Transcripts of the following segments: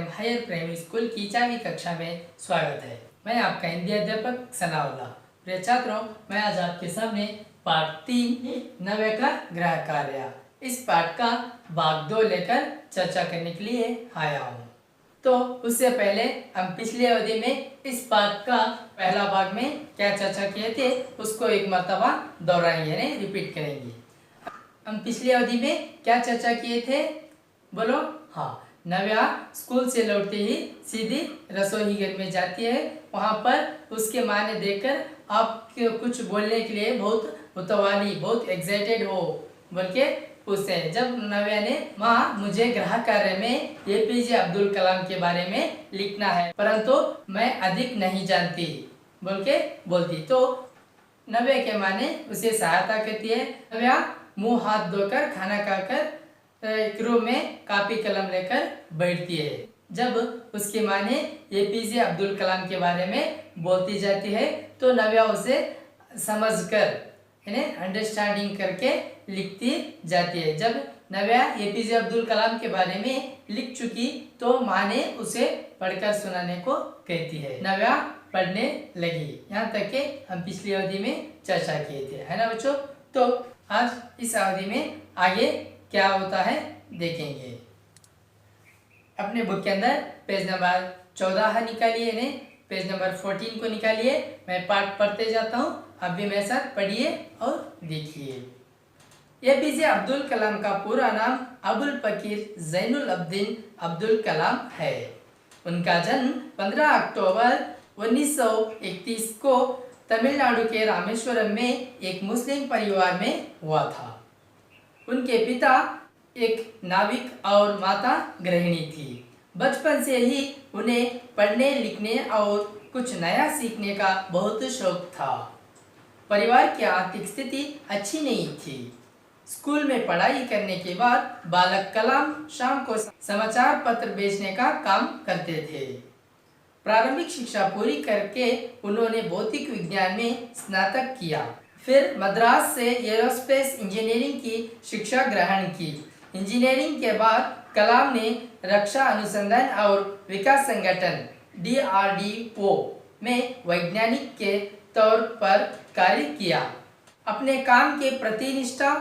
एवं higher primary school की 4वीं कक्षा में स्वागत है। मैं आपका हिंदी अध्यापक सनाउल्लाह। प्रिय छात्रों, मैं आज आपके सामने पाठ 3 नवे का गृह कार्य इस पाठ का भाग 2 लेकर चर्चा करने के लिए आया हूँ। तो उससे पहले हम पिछली अवधि में इस पाठ का पहला भाग में क्या चर्चा किए थे उसको एक मर्तबा दोहराएंगे यानी रिपीट करेंगे। हम पिछली अवधि में क्या चर्चा किए थे बोलो? हाँ, नव्या स्कूल से लौटते ही सीधी रसोई घर में जाती है। वहाँ पर उसके माँ ने देखकर आप कुछ बोलने के लिए बहुत उतावली बहुत एक्साइटेड हो बोल के पूछते हैं। जब नव्या ने माँ मुझे गृह कार्य में एपीजे अब्दुल कलाम के बारे में लिखना है परंतु मैं अधिक नहीं जानती बोल के बोलती, तो नव्या के माँ ने उसे सहायता करती है। नव्या मुंह हाथ धोकर खाना खाकर एक रूम में कॉपी कलम लेकर बैठती है। जब उसकी माँ ने एपीजे अब्दुल कलाम के बारे में बोलती जाती है तो नव्या उसे समझकर यानी अंडरस्टैंडिंग करके लिखती जाती है। जब नव्या एपीजे अब्दुल कलाम के बारे में लिख चुकी तो माँ ने उसे पढ़कर सुनाने को कहती है। नव्या पढ़ने लगी। यहाँ तक के हम पिछली अवधि में चर्चा किए थे, है ना बच्चों? तो आज इस अवधि में आगे क्या होता है देखेंगे। अपने बुक के अंदर पेज नंबर 14 निकालिए ने पेज नंबर 14 को निकालिए। मैं पाठ पढ़ते जाता हूँ, आप भी मेरे साथ पढ़िए और देखिए। एपीजे अब्दुल कलाम का पूरा नाम अबुल फकीर जैनुल अब्दीन अब्दुल कलाम है। उनका जन्म 15 अक्टूबर 1931 को तमिलनाडु के रामेश्वरम में एक मुस्लिम परिवार में हुआ था। उनके पिता एक नाविक और माता गृहिणी थी। बचपन से ही उन्हें पढ़ने लिखने और कुछ नया सीखने का बहुत शौक था। परिवार की आर्थिक स्थिति अच्छी नहीं थी। स्कूल में पढ़ाई करने के बाद बालक कलाम शाम को समाचार पत्र बेचने का काम करते थे। प्रारंभिक शिक्षा पूरी करके उन्होंने भौतिक विज्ञान में स्नातक किया। फिर मद्रास से एरोस्पेस इंजीनियरिंग की शिक्षा ग्रहण की। इंजीनियरिंग के बाद कलाम ने रक्षा अनुसंधान और विकास संगठन DRDO में वैज्ञानिक के तौर पर कार्य किया। अपने काम के प्रति निष्ठा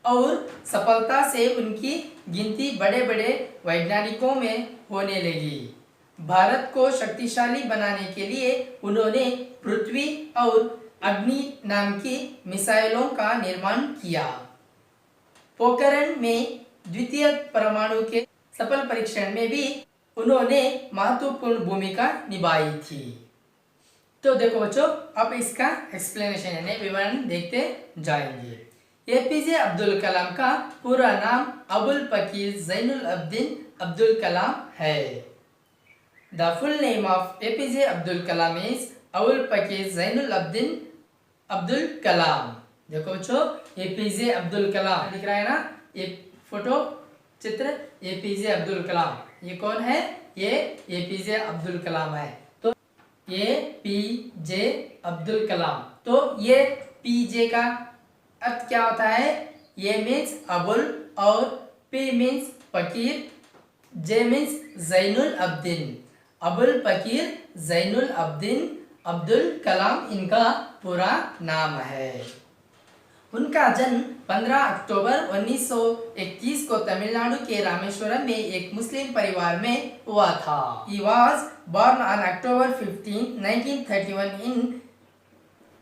और सफलता से उनकी गिनती बड़े बड़े वैज्ञानिकों में होने लगी। भारत को शक्तिशाली बनाने के लिए उन्होंने पृथ्वी और अग्नि नाम की मिसाइलों का निर्माण किया। पोखरण में द्वितीय परमाणु के सफल परीक्षण में भी उन्होंने महत्वपूर्ण भूमिका निभाई थी। तो देखो बच्चों, अब इसका एक्सप्लेनेशन यानी विवरण देखते जाएंगे। एपीजे अब्दुल कलाम का पूरा नाम अबुल फकीर जैनुल अब्दीन अब्दुल कलाम है। The full name of APJ Abdul Kalam is Abul फकीर जैनुल अब्दीन अब्दुल कलाम। देखो बच्चों, एपीजे अब्दुल कलाम दिख रहा है ना, ये फोटो चित्र एपीजे अब्दुल कलाम। ये कौन है? ये एपीजे अब्दुल कलाम है। तो एपीजे अब्दुल कलाम, तो ये पीजे का अर्थ क्या होता है? ये मीन्स अबुल और पी मीन्स फकीर, जे मीन्स जैनुल अब्दीन। अबुल फकीर जैनुल अब्दीन अब्दुल कलाम इनका पूरा नाम है। उनका जन्म 15 अक्टूबर 1931 को तमिलनाडु के रामेश्वरम में एक मुस्लिम परिवार में हुआ था। He was born on October 15, 1931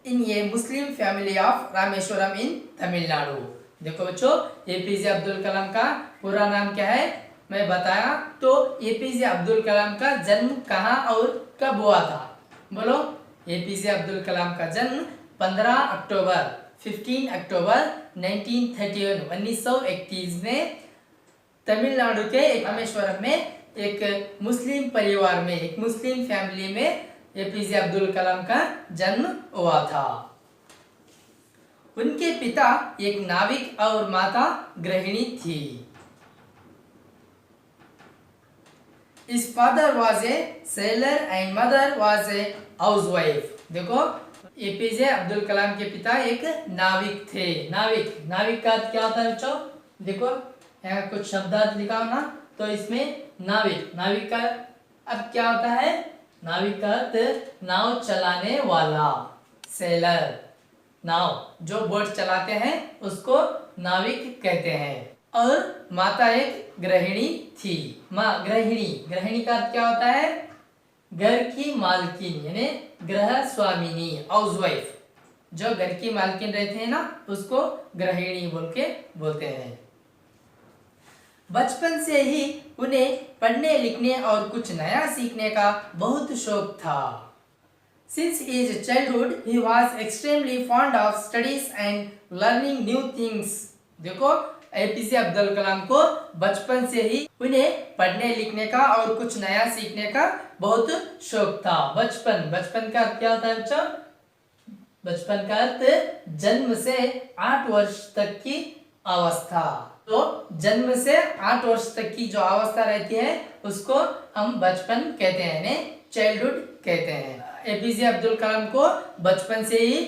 in a Muslim family of Rameswaram in Tamil Nadu. देखो बच्चों, एपीजे अब्दुल कलाम का पूरा नाम क्या है मैं बताया। तो एपीजे अब्दुल कलाम का जन्म कहाँ और कब हुआ था बोलो? एपीजे अब्दुल कलाम का जन्म 15 अक्टूबर 1931 में तमिलनाडु के रामेश्वरम में एक मुस्लिम परिवार में एक मुस्लिम फैमिली में एपीजे अब्दुल कलाम का जन्म हुआ था। उनके पिता एक नाविक और माता गृहिणी थी। His father was a sailor and mother was a housewife। देखो, एपीजे अब्दुल कलाम के पिता एक नाविक थे। नाविक का अर्थ क्या होता है बच्चों? देखो यहाँ कुछ शब्दार्थ लिखा हो ना, तो इसमें नाविक, नाविक का अर्थ क्या होता है? नाविक का अर्थ नाव चलाने वाला, सेलर। नाव जो बोट चलाते हैं उसको नाविक कहते हैं। और माता एक गृहिणी थी। माँ गृहिणी, गृहिणी का अर्थ क्या होता है? घर की मालकिन, यानी गृह स्वामिनी, हाउसवाइफ। जो घर की मालकिन रहते हैं ना उसको गृहिणी बोल के बोलते हैं। बचपन से ही उन्हें पढ़ने लिखने और कुछ नया सीखने का बहुत शौक था। Since his childhood, he was extremely fond of studies and learning new things. देखो एपीजे अब्दुल कलाम को बचपन से ही उन्हें पढ़ने लिखने का और कुछ नया सीखने का बहुत शौक था। बचपन, बचपन का अर्थ क्या होता है बच्चों? बचपन का अर्थ जन्म से 8 वर्ष तक की अवस्था। तो जन्म से 8 वर्ष तक की जो अवस्था रहती है उसको हम बचपन कहते हैं, यानी चाइल्डहुड कहते हैं। एपीजे अब्दुल कलाम को बचपन से ही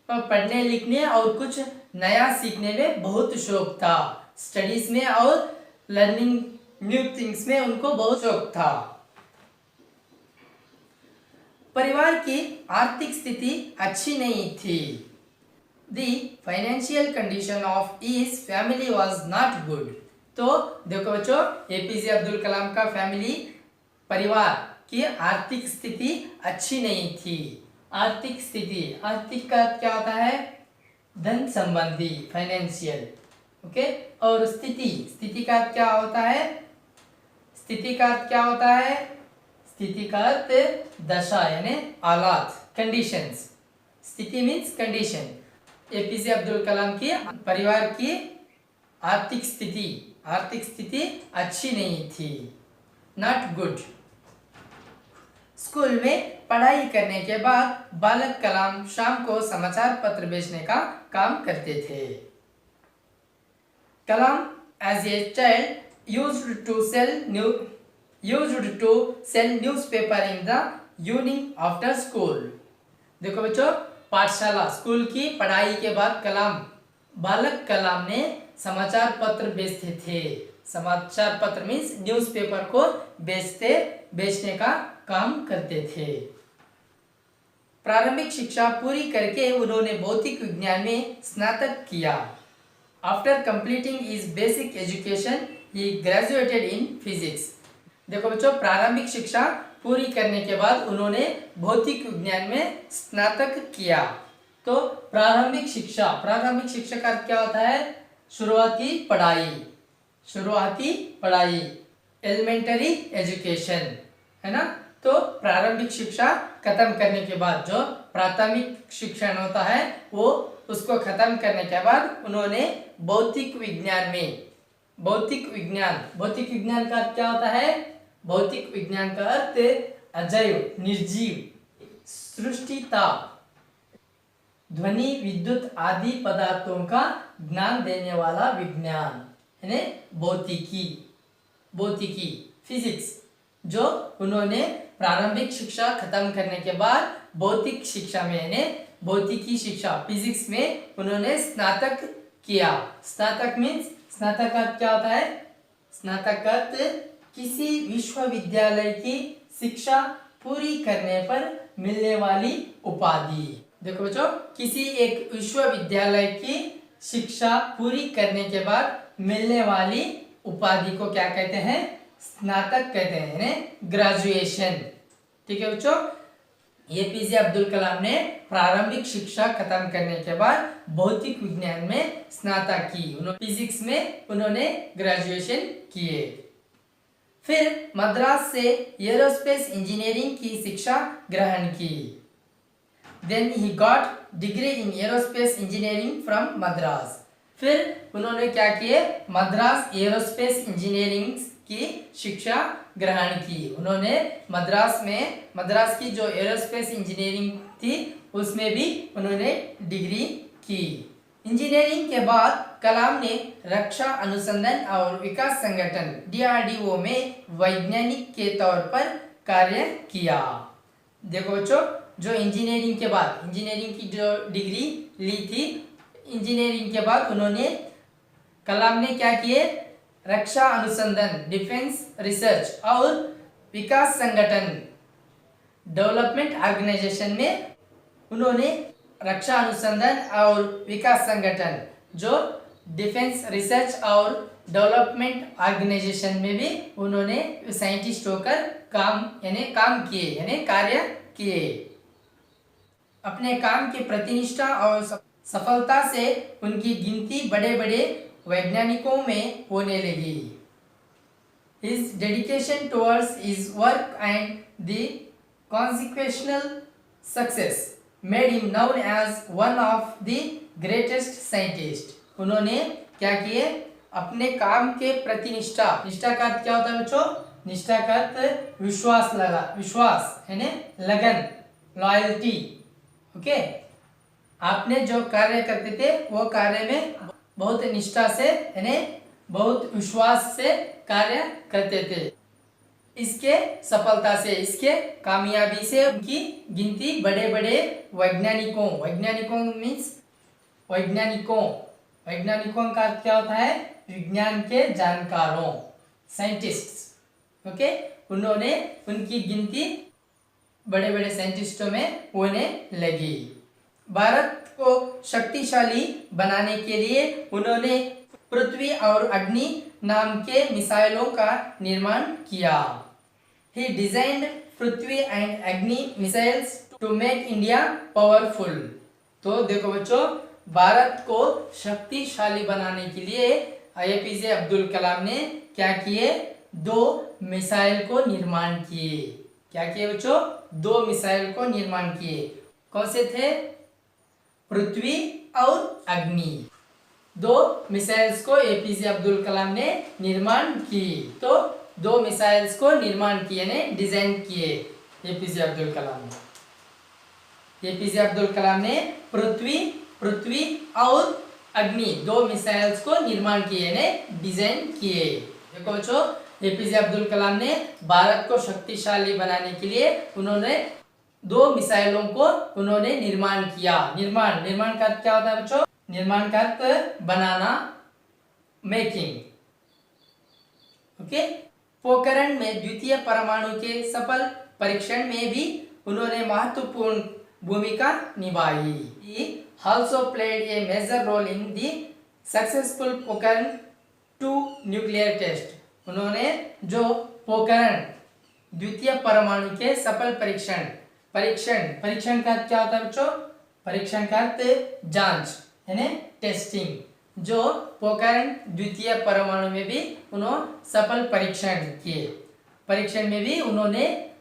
पढ़ने लिखने और कुछ नया सीखने में बहुत शौक था। स्टडीज में और लर्निंग न्यू थिंग्स में उनको बहुत शौक था। परिवार की आर्थिक स्थिति अच्छी नहीं थी। The financial condition of his family was not good. तो देखो बच्चों, एपीजे अब्दुल कलाम का फैमिली, परिवार की आर्थिक स्थिति अच्छी नहीं थी। आर्थिक स्थिति, आर्थिक का क्या होता है? धन संबंधी, फाइनेंशियल। ओके, और स्थिति, स्थिति का क्या होता है? स्थिति का क्या होता है? स्थिति का अर्थ दशा, यानी हालात, कंडीशंस। स्थिति means condition. APJ Abdul Kalam की परिवार की आर्थिक स्थिति अच्छी नहीं थी, नॉट गुड। स्कूल में पढ़ाई करने के बाद बालक कलाम शाम को समाचार पत्र बेचने का काम करते थे। Kalam as a child used to sell newspaper in the evening after school. देखो बच्चों, पाठशाला, स्कूल की पढ़ाई के बाद बालक कलाम ने समाचार पत्र बेचते थे। समाचार पत्र मीन्स न्यूज़पेपर को बेचने का काम करते थे। प्रारंभिक शिक्षा पूरी करके उन्होंने भौतिक विज्ञान में स्नातक किया। After completing his basic education he graduated in physics. देखो बच्चों, प्रारंभिक शिक्षा पूरी करने के बाद उन्होंने भौतिक विज्ञान में स्नातक किया। तो प्रारंभिक शिक्षा का क्या होता है? शुरुआती पढ़ाई, एलिमेंटरी एजुकेशन, है ना। तो प्रारंभिक शिक्षा खत्म करने के बाद जो प्राथमिक शिक्षण होता है वो उसको खत्म करने के बाद उन्होंने भौतिक विज्ञान का क्या होता है? भौतिक विज्ञान का अर्थ अजैव, निर्जीव, सृष्टिता, ध्वनि, विद्युत आदि पदार्थों का ज्ञान देने वाला विज्ञान, यानी भौतिकी, फिजिक्स। जो उन्होंने प्रारंभिक शिक्षा खत्म करने के बाद भौतिक शिक्षा में, यानी भौतिकी शिक्षा, फिजिक्स में उन्होंने स्नातक किया। स्नातक मीन्स, स्नातक का क्या होता है? स्नातक का किसी विश्वविद्यालय की शिक्षा पूरी करने पर मिलने वाली उपाधि। देखो बच्चों, किसी एक विश्वविद्यालय की शिक्षा पूरी करने के बाद मिलने वाली उपाधि को क्या कहते हैं? स्नातक कहते हैं, यानी ग्रेजुएशन। ठीक है बच्चों, एपीजे अब्दुल कलाम ने प्रारंभिक शिक्षा खत्म करने के बाद भौतिक विज्ञान में स्नातक की, फिजिक्स में उन्होंने ग्रेजुएशन किए। फिर मद्रास से एरोस्पेस इंजीनियरिंग की शिक्षा ग्रहण की। Then he got degree in aerospace engineering from Madras. फिर उन्होंने क्या किए? मद्रास एरोस्पेस इंजीनियरिंग की शिक्षा ग्रहण की। उन्होंने मद्रास की जो एरोस्पेस इंजीनियरिंग थी उसमें भी उन्होंने डिग्री की। इंजीनियरिंग के बाद कलाम ने रक्षा अनुसंधान और विकास संगठन DRDO में वैज्ञानिक के तौर पर कार्य किया। देखो बच्चों, जो इंजीनियरिंग की जो डिग्री ली थी, इंजीनियरिंग के बाद कलाम ने क्या किए? रक्षा अनुसंधान डिफेंस रिसर्च और विकास संगठन डेवलपमेंट ऑर्गेनाइजेशन में उन्होंने रक्षा अनुसंधान और विकास संगठन जो डिफेंस रिसर्च और डेवलपमेंट ऑर्गेनाइजेशन में भी उन्होंने साइंटिस्ट होकर काम किए यानी कार्य किए। अपने काम की प्रतिनिष्ठा और सफलता से उनकी गिनती बड़े बड़े वैज्ञानिकों में होने लगी। His dedication towards his work and the consequential success made him known as one of the greatest scientists। उन्होंने क्या किए, अपने काम के प्रति निष्ठा का अर्थ क्या होता है बच्चों? निष्ठा का अर्थ विश्वास यानी लगन, लॉयल्टी। ओके, आपने जो कार्य करते थे वो कार्य में बहुत निष्ठा से यानी बहुत विश्वास से कार्य करते थे। इसके सफलता से, इसके कामयाबी से उनकी गिनती बड़े बड़े वैज्ञानिकों मीन्स वैज्ञानिकों का क्या होता है? विज्ञान के जानकारों, साइंटिस्ट्स। ओके, उन्होंने उनकी गिनती बड़े बड़े साइंटिस्टों में होने लगी। भारत को शक्तिशाली बनाने के लिए उन्होंने पृथ्वी और अग्नि नाम के मिसाइलों का निर्माण किया। He designed Prithvi and Agni missiles to make India powerful. तो देखो बच्चों, भारत को शक्तिशाली बनाने के लिए एपीजे अब्दुल कलाम ने क्या किए? 2 मिसाइल को निर्माण किए। क्या किए बच्चों? 2 मिसाइल को निर्माण किए। कौन से थे? पृथ्वी और अग्नि। 2 मिसाइल्स को एपीजे अब्दुल कलाम ने निर्माण की। तो 2 मिसाइल्स को निर्माण किए ने डिजाइन किए एपीजे अब्दुल कलाम ने। एपीजे अब्दुल कलाम ने पृथ्वी और अग्नि 2 मिसाइल्स को निर्माण किए ने डिजाइन किए। देखो बच्चों, एपीजे अब्दुल कलाम ने भारत को शक्तिशाली बनाने के लिए उन्होंने 2 मिसाइलों को उन्होंने निर्माण किया। निर्माण का क्या होता है बच्चों? निर्माण का अर्थ बनाना, मेकिंग। ओके, पोखरण में द्वितीय परमाणु के सफल परीक्षण में भी उन्होंने महत्वपूर्ण भूमिका निभाई। He also played a major role in the successful Pokhran 2 nuclear test. उन्होंने जो पोखरण द्वितीय परमाणु के सफल परीक्षण का क्या होता है बच्चों? परीक्षण का अर्थ जांच यानी टेस्टिंग। जो पोखरण द्वितीय परमाणु में भी उन्होंने सफल परीक्षण किए। परीक्षण में भी उन्होंने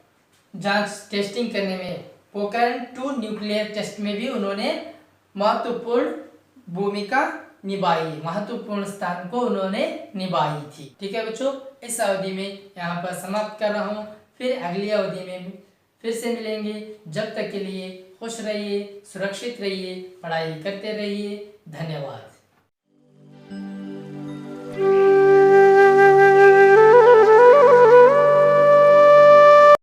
जांच टेस्टिंग करने में, पोखरण 2 न्यूक्लियर टेस्ट में भी उन्होंने महत्वपूर्ण भूमिका निभाई, महत्वपूर्ण स्थान को उन्होंने निभाई थी। ठीक है बच्चों, इस अवधि में यहाँ पर समाप्त कर रहा हूँ। फिर अगली अवधि में फिर से मिलेंगे। जब तक के लिए खुश रहिए, सुरक्षित रहिए, पढ़ाई करते रहिए। धन्यवाद।